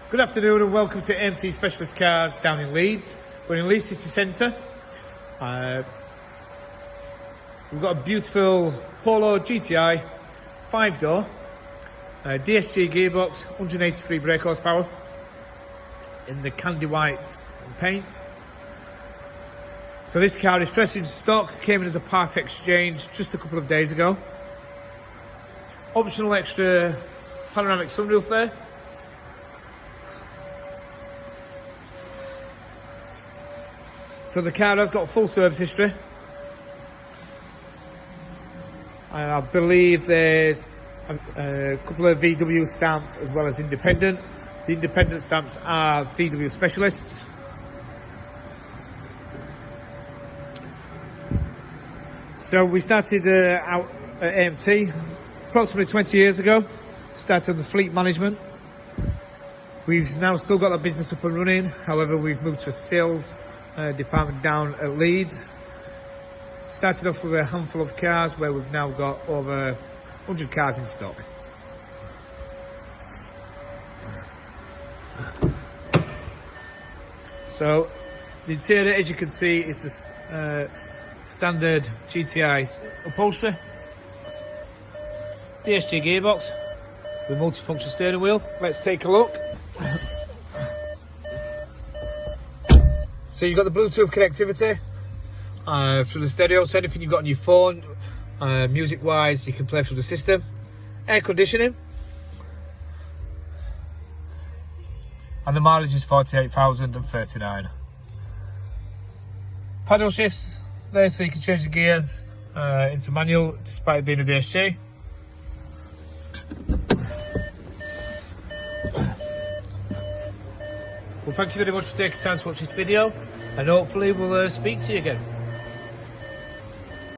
Good afternoon and welcome to AMT Specialist Cars down in Leeds. We're in Leeds City Centre. We've got a beautiful Polo GTI 5-door, DSG gearbox, 183 brake horsepower in the candy white paint. So this car is fresh in stock, came in as a part exchange just a couple of days ago. Optional extra panoramic sunroof there. So the car has got full service history. And I believe there's a couple of VW stamps as well as independent. The independent stamps are VW specialists. So we started out at AMT approximately 20 years ago. Started on the fleet management. We've now still got the business up and running. However, we've moved to a sales department down at Leeds. Started off with a handful of cars where we've now got over 100 cars in stock. So the interior, as you can see, is the standard GTI upholstery, DSG gearbox with multifunction steering wheel. Let's take a look. So you've got the Bluetooth connectivity through the stereo, so anything you've got on your phone, music wise, you can play through the system. Air conditioning, and the mileage is 48,039. Paddle shifts there, so you can change the gears into manual despite it being a DSG. Well, thank you very much for taking time to watch this video, and hopefully we'll speak to you again.